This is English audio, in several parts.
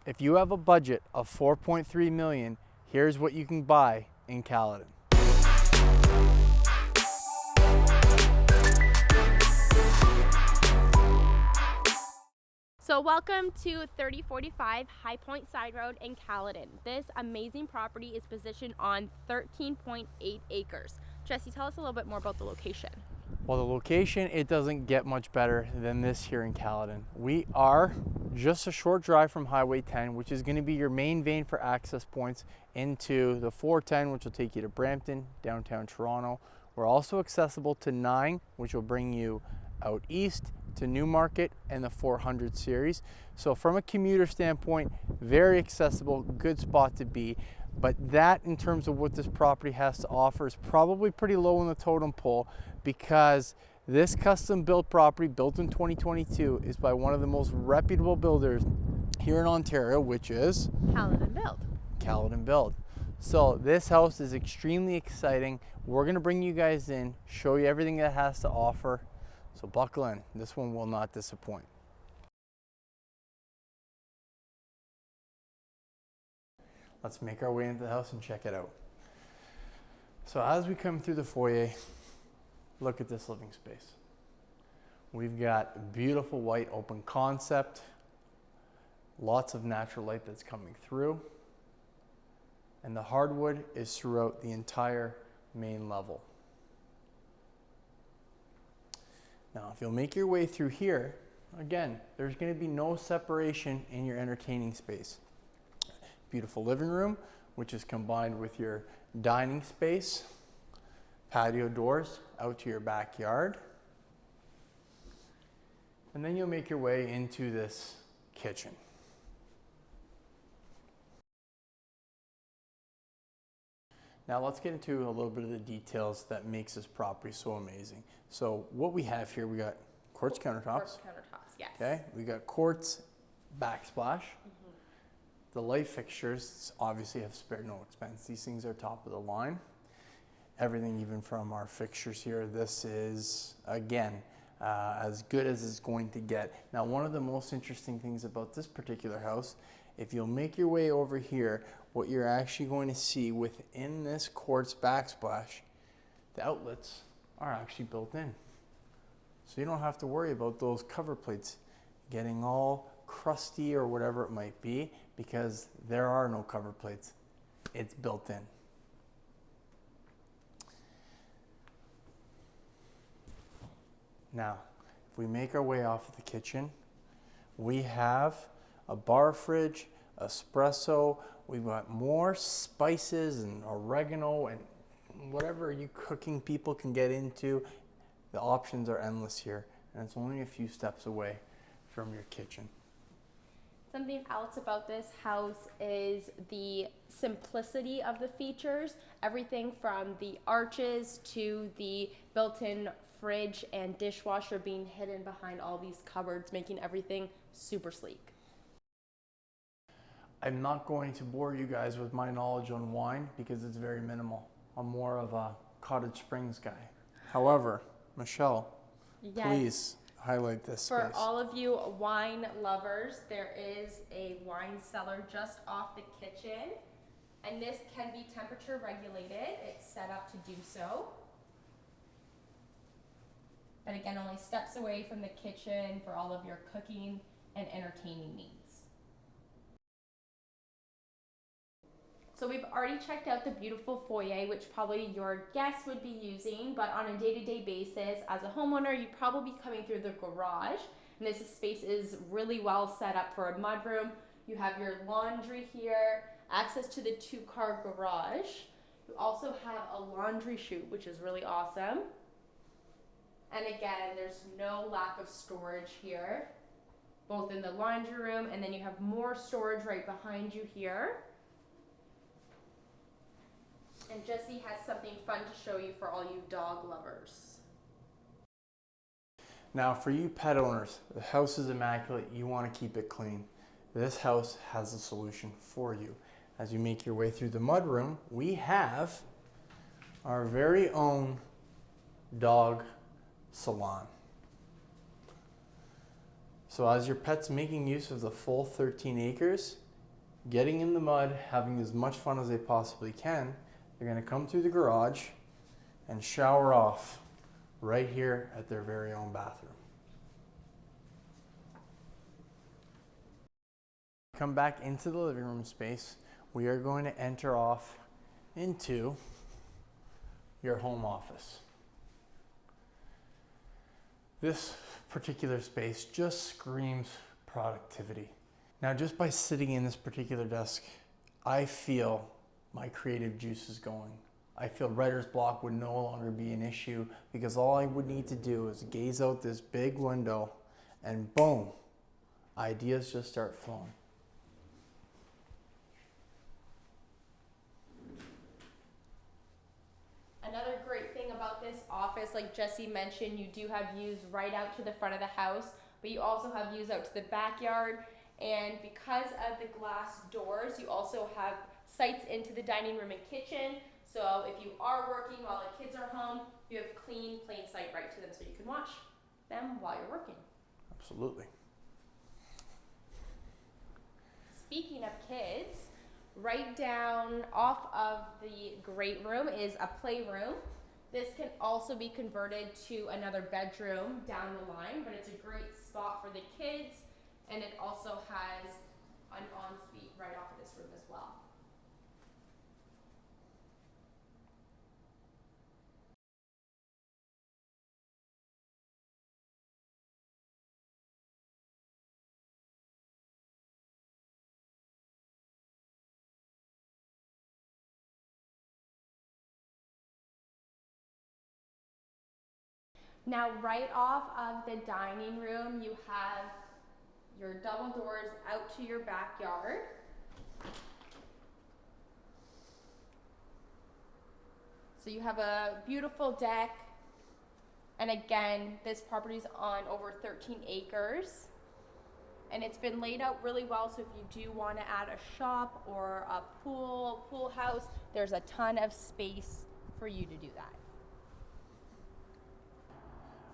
If you have a budget of 4.3 million, here's what you can buy in Caledon. So welcome to 3045 Highpoint Sideroad in Caledon. This amazing property is positioned on 13.8 acres. Jesse, tell us a little bit more about the location. Well, the location, it doesn't get much better than this here in Caledon. We are just a short drive from Highway 10, which is going to be your main vein for access points into the 410, which will take you to Brampton, downtown Toronto. We're also accessible to 9, which will bring you out east to Newmarket and the 400 series. So from a commuter standpoint, very accessible, good spot to be. But that, in terms of what this property has to offer, is probably pretty low on the totem pole, because this custom built property, built in 2022, is by one of the most reputable builders here in Ontario, which is Caledon Build. Caledon Build. So this house is extremely exciting. We're gonna bring you guys in, show you everything that it has to offer. So buckle in, this one will not disappoint. Let's make our way into the house and check it out. So as we come through the foyer, look at this living space. We've got beautiful white open concept, lots of natural light that's coming through, and the hardwood is throughout the entire main level. Now, if you'll make your way through here, again, there's going to be no separation in your entertaining space. Beautiful living room, which is combined with your dining space, patio doors out to your backyard. And then you'll make your way into this kitchen. Now let's get into a little bit of the details that makes this property so amazing. So what we have here, we got quartz countertops. Quartz countertops, yes. Okay, we got quartz backsplash. The light fixtures obviously have spared no expense. These things are top of the line. Everything, even from our fixtures here, this is, again, as good as it's going to get. Now, one of the most interesting things about this particular house, if you'll make your way over here, what you're actually going to see within this quartz backsplash, the outlets are actually built in. So you don't have to worry about those cover plates getting all crusty or whatever it might be, because there are no cover plates. It's built in. Now, if we make our way off of the kitchen, we have a bar fridge, espresso, we've got more spices and oregano and whatever you cooking people can get into. The options are endless here, and it's only a few steps away from your kitchen. Something else about this house is the simplicity of the features. Everything from the arches to the built-in fridge and dishwasher being hidden behind all these cupboards, making everything super sleek. I'm not going to bore you guys with my knowledge on wine because it's very minimal. I'm more of a Cottage Springs guy. However, Michelle, Yes. please highlight this For space. all of you wine lovers, there is a wine cellar just off the kitchen, and this can be temperature regulated. It's set up to do so. But again, only steps away from the kitchen for all of your cooking and entertaining needs. So we've already checked out the beautiful foyer, which probably your guests would be using, but on a day-to-day basis, as a homeowner, you'd probably be coming through the garage. And this space is really well set up for a mudroom. You have your laundry here, access to the 2-car garage. You also have a laundry chute, which is really awesome. And again, there's no lack of storage here, both in the laundry room, and then you have more storage right behind you here. And Jesse has something fun to show you for all you dog lovers. Now, for you pet owners, the house is immaculate. You want to keep it clean. This house has a solution for you. As you make your way through the mudroom, we have our very own dog salon. So as your pet's making use of the full 13 acres, getting in the mud, having as much fun as they possibly can, they're going to come through the garage and shower off right here at their very own bathroom. Come back into the living room space. We are going to enter off into your home office. This particular space just screams productivity. Now, just by sitting in this particular desk, I feel my creative juices going. I feel writer's block would no longer be an issue because all I would need to do is gaze out this big window and boom, ideas just start flowing. Another great thing about this office, like Jesse mentioned, you do have views right out to the front of the house, but you also have views out to the backyard. And because of the glass doors, you also have sights into the dining room and kitchen. So if you are working while the kids are home, you have clean, plain sight right to them so you can watch them while you're working. Absolutely. Speaking of kids, right down off of the great room is a playroom. This can also be converted to another bedroom down the line, but it's a great spot for the kids, and it also has an ensuite right off of this room as well. Now, right off of the dining room, you have your double doors out to your backyard. So you have a beautiful deck. And again, this property is on over 13 acres. And it's been laid out really well, so if you do want to add a shop or a pool house, there's a ton of space for you to do that.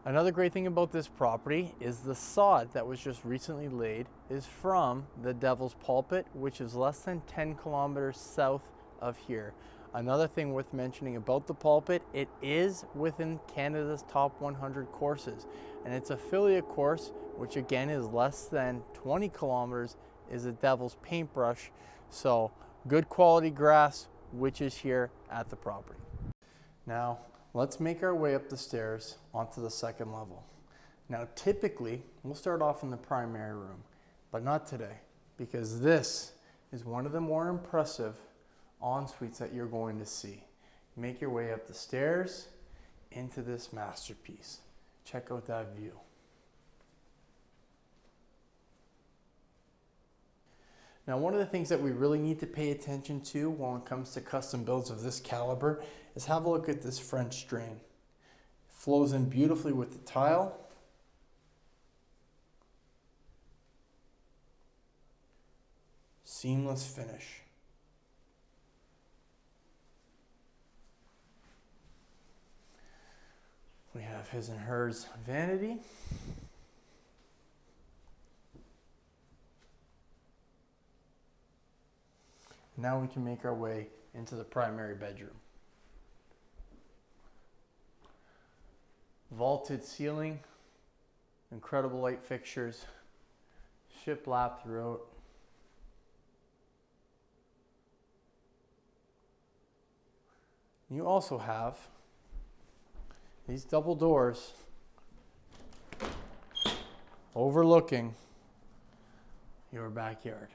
Another great thing about this property is the sod that was just recently laid is from the Devil's Pulpit, which is less than 10 kilometers south of here. Another thing worth mentioning about the Pulpit, it is within Canada's top 100 courses, and its affiliate course, which again is less than 20 kilometers, is a Devil's Paintbrush. So good quality grass, which is here at the property. Now, let's make our way up the stairs onto the second level. Now, typically, we'll start off in the primary room, but not today, because this is one of the more impressive en-suites that you're going to see. Make your way up the stairs into this masterpiece. Check out that view. Now, one of the things that we really need to pay attention to when it comes to custom builds of this caliber is have a look at this French drain. It flows in beautifully with the tile. Seamless finish. We have his and hers vanity. Now we can make our way into the primary bedroom. Vaulted ceiling, incredible light fixtures, shiplap throughout. You also have these double doors overlooking your backyard.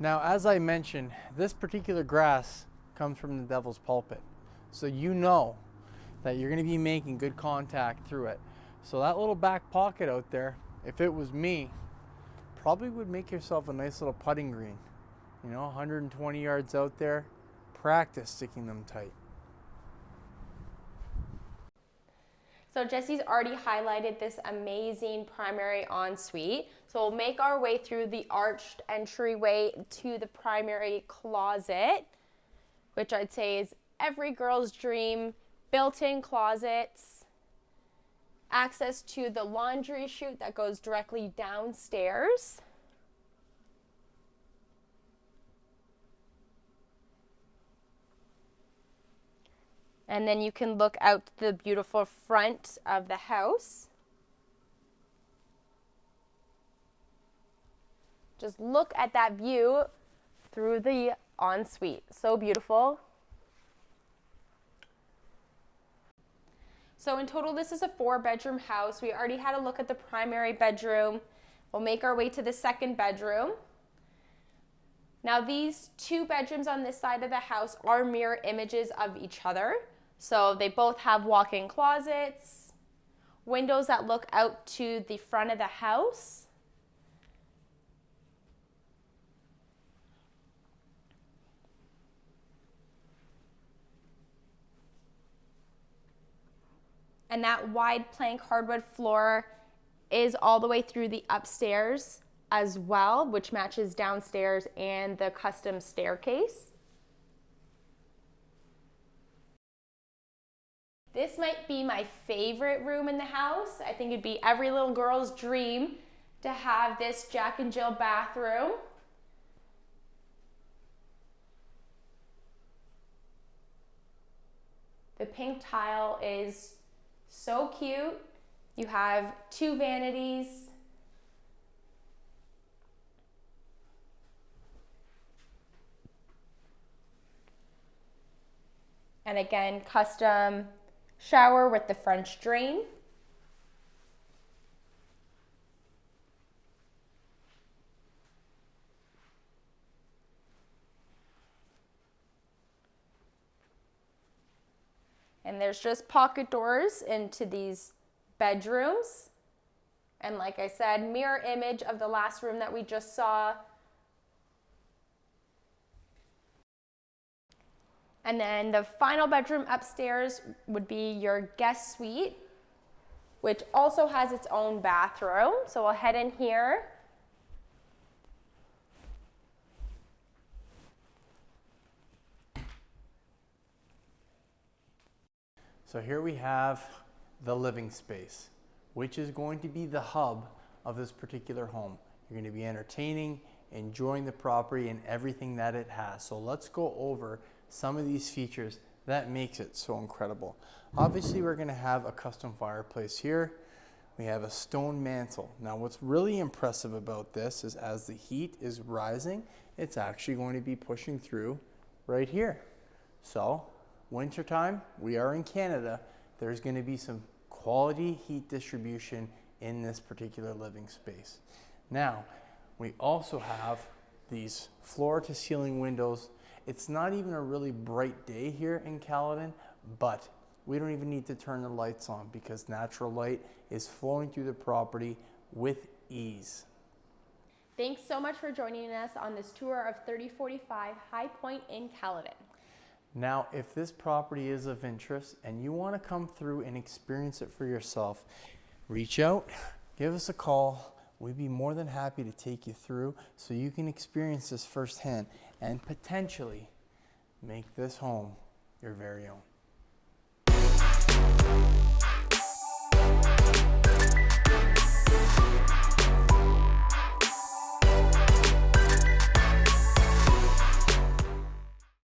Now, as I mentioned, this particular grass comes from the Devil's Pulpit. So you know that you're going to be making good contact through it. So that little back pocket out there, if it was me, probably would make yourself a nice little putting green. You know, 120 yards out there, practice sticking them tight. So Jesse's already highlighted this amazing primary ensuite. So we'll make our way through the arched entryway to the primary closet. which I'd say is every girl's dream. Built-in closets, access to the laundry chute that goes directly downstairs. And then you can look out the beautiful front of the house. Just look at that view through the ensuite. So beautiful. So in total, this is a 4-bedroom house. We already had a look at the primary bedroom. We'll make our way to the second bedroom. Now these 2 bedrooms on this side of the house are mirror images of each other. So they both have walk-in closets, windows that look out to the front of the house. And that wide plank hardwood floor is all the way through the upstairs as well, which matches downstairs and the custom staircase. This might be my favorite room in the house. I think it'd be every little girl's dream to have this Jack and Jill bathroom. The pink tile is so cute. You have 2 vanities. And again, custom shower with the French drain. And there's just pocket doors into these bedrooms. And like I said, mirror image of the last room that we just saw. And then the final bedroom upstairs would be your guest suite, which also has its own bathroom. So we'll head in here. So here we have the living space, which is going to be the hub of this particular home. You're going to be entertaining, enjoying the property and everything that it has. So let's go over some of these features that makes it so incredible. Obviously, we're going to have a custom fireplace here. We have a stone mantle. Now, what's really impressive about this is as the heat is rising, it's actually going to be pushing through right here. So, wintertime, we are in Canada, there's going to be some quality heat distribution in this particular living space. Now, we also have these floor to ceiling windows. It's not even a really bright day here in Caledon, but we don't even need to turn the lights on because natural light is flowing through the property with ease. Thanks so much for joining us on this tour of 3045 Highpoint in Caledon. Now, if this property is of interest and you want to come through and experience it for yourself, reach out, give us a call. We'd be more than happy to take you through so you can experience this firsthand and potentially make this home your very own.